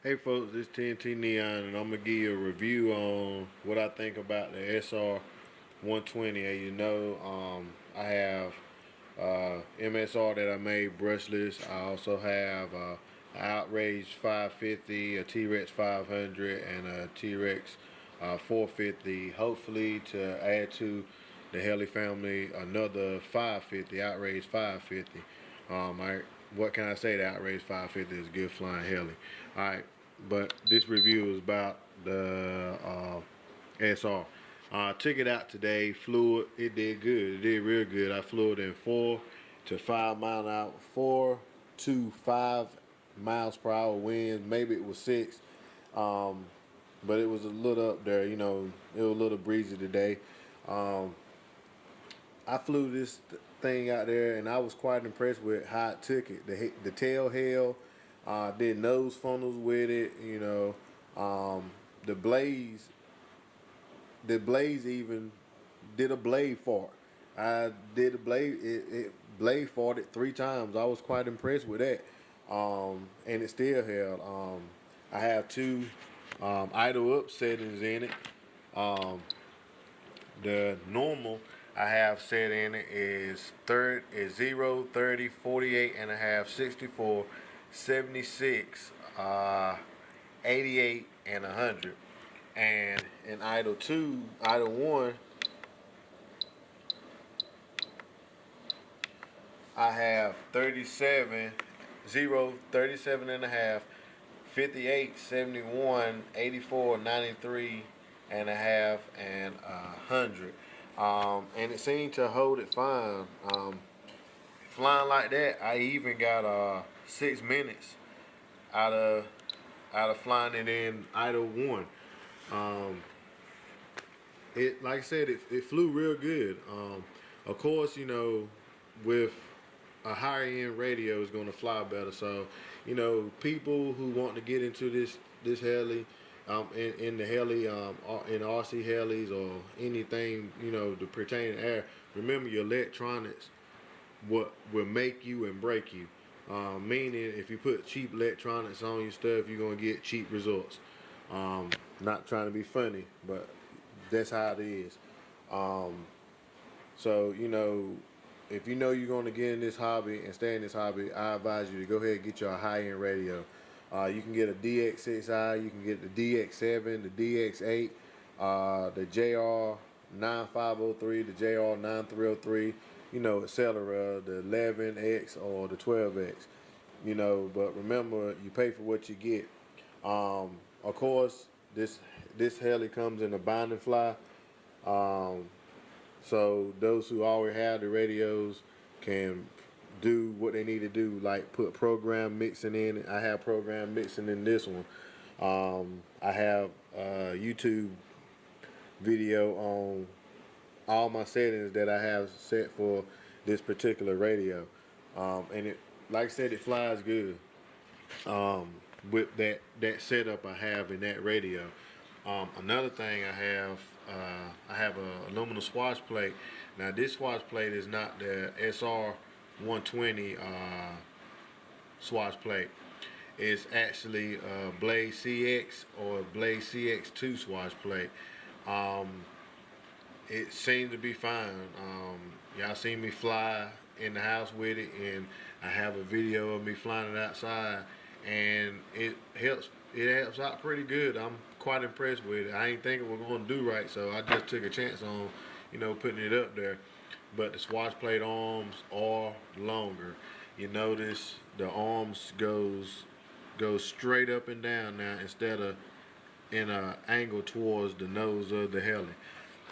Hey folks, this TNTNEON, and I'm gonna give you a review on what I think about the Sr120. As you know, I have MSR that I made brushless. I also have Outrage 550, a T-Rex 500, and a T-Rex 450. Hopefully, to add to the Heli family, another 550, Outrage 550. What can I say? The Outrage 550 is good flying heli. All right, but this review is about the SR. I took it out today, flew it. It did good. It did real good. I flew it in 4 to 5 mile an hour, 4 to 5 miles per hour winds. Maybe it was 6, um, but it was a little up there. You know, it was a little breezy today. Um, I flew this thing out there, and I was quite impressed with how it took it. The tail held, did nose funnels with it. The blaze, the blaze even did a blade fart. I did a blade. It blade farted 3 times. I was quite impressed with that, and it still held. I have two idle up settings in it. Um, The normal I have set in it is 0, 30, 48 and a half, 64, 76, 88, and 100. And in idle one, I have 37, 0, 37 and a half, 58, 71, 84, 93 and a half, and 100. And it seemed to hold it fine. Flying like that, I even got 6 minutes out of flying it in idle one. Um, it like I said, it flew real good. Of course, with a higher end radio is going to fly better. So, people who want to get into this heli, in the heli, in RC helis or anything, to pertain to air. Remember, your electronics what will make you and break you. Meaning, if you put cheap electronics on your stuff, you're gonna get cheap results. Not trying to be funny, but that's how it is. Um, so, if you know you're going to get in this hobby and stay in this hobby, I advise you to go ahead and get you a high-end radio. You can get a DX6i, you can get the DX7, the DX8, the JR9503, the JR9303, etc., the 11X or the 12X. But remember, you pay for what you get. Of course, this heli comes in a bind and fly. Um, so those who already have the radios can do what they need to do, like put program mixing in. I have program mixing in this one. I have a YouTube video on all my settings that I have set for this particular radio. And it, like I said, it flies good. Um, with that setup I have in that radio. Another thing I have a aluminum swatch plate. Now this swatch plate is not the SR120 swatch plate. It's actually a Blade CX or Blade CX2 swatch plate. Um, it seems to be fine. Y'all seen me fly in the house with it, and I have a video of me flying it outside, and it helps out pretty good. I'm quite impressed with it. I ain't thinking we're going to do right, so I just took a chance on, putting it up there. But the swatch plate arms are longer. You notice the arms goes straight up and down now instead of in a angle towards the nose of the heli.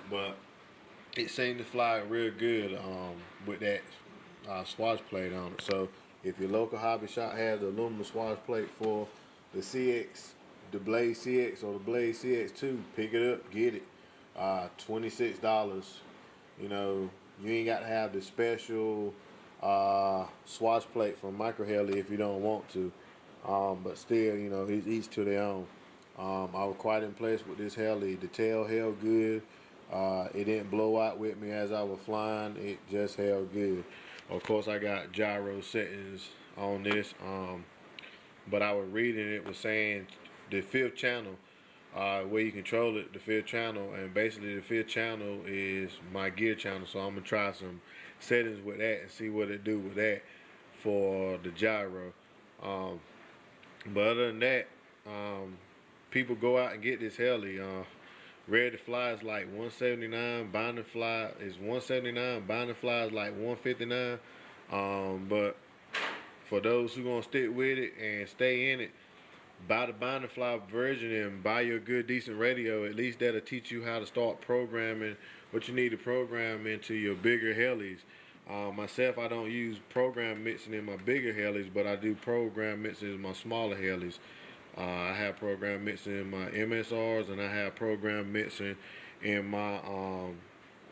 But it seemed to fly real good with that swatch plate on it. So if your local hobby shop has the aluminum swatch plate for the CX, the Blade CX or the Blade CX2, pick it up, get it. $26. You ain't got to have the special swatch plate from Micro Heli if you don't want to. But still, it's each to their own. I was quite impressed with this heli. The tail held good. It didn't blow out with me as I was flying. It just held good. Of course, I got gyro settings on this. But I was reading it was saying the fifth channel, where you control it, the fifth channel, and basically the fifth channel is my gear channel. So I'm gonna try some settings with that and see what it do with that for the gyro. Um, but other than that, people go out and get this heli. Ready to fly is like 179. Binding fly is 179. Binding fly is like 159. But for those who gonna stick with it and stay in it, buy the binding fly version and buy your good decent radio. At least that'll teach you how to start programming what you need to program into your bigger helis. Myself, I don't use program mixing in my bigger helis, but I do program mixing in my smaller helis. I have program mixing in my MSRs, and I have program mixing in my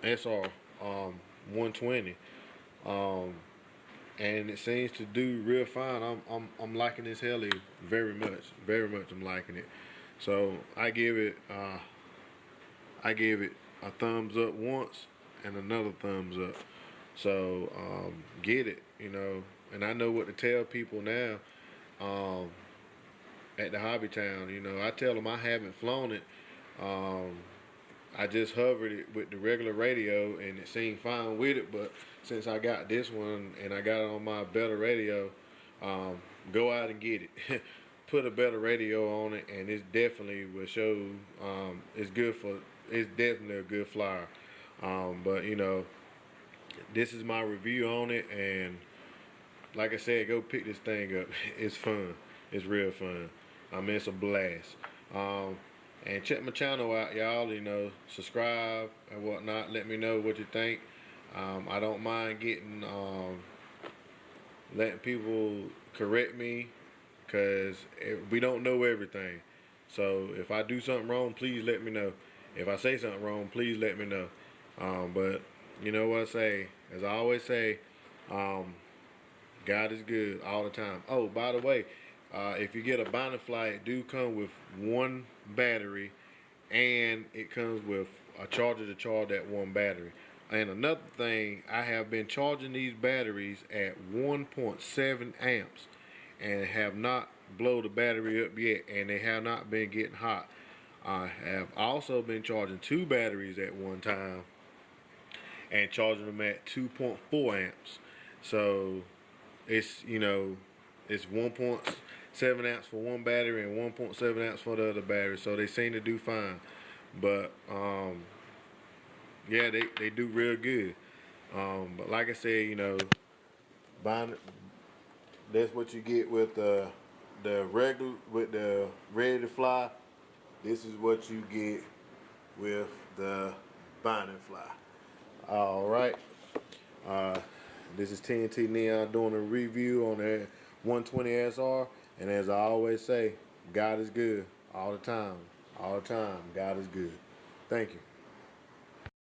SR 120. And it seems to do real fine. I'm liking this heli very much, very much. I'm liking it. So I give it a thumbs up once and another thumbs up. So get it, you know. And I know what to tell people now. At the hobby town, you know, I tell them I haven't flown it. I just hovered it with the regular radio, and it seemed fine with it. But since I got this one and I got it on my better radio, go out and get it. Put a better radio on it, and it definitely will show. It's good for. It's definitely a good flyer. But you know, this is my review on it, and like I said, go pick this thing up. It's fun. It's real fun. I mean, it's a blast. And check my channel out, y'all. You know, subscribe and whatnot. Let me know what you think. I don't mind getting letting people correct me, because we don't know everything. So if I do something wrong, please let me know. If I say something wrong, please let me know. But you know what I say? As I always say, God is good all the time. Oh, by the way, if you get a binding fly, it do come with one battery, and it comes with a charger to charge that one battery. And another thing, I have been charging these batteries at 1.7 amps and have not blown the battery up yet, and they have not been getting hot. I have also been charging two batteries at one time and charging them at 2.4 amps. So it's, you know, it's 1.7 amps for one battery and 1.7 amps for the other battery. So they seem to do fine. But yeah, they do real good. But like I said, you know, buying that's what you get with the regular, with the ready to fly. This is what you get with the binding fly. All right. This is TNTNEON doing a review on the 120 SR. And as I always say, God is good all the time. All the time, God is good. Thank you.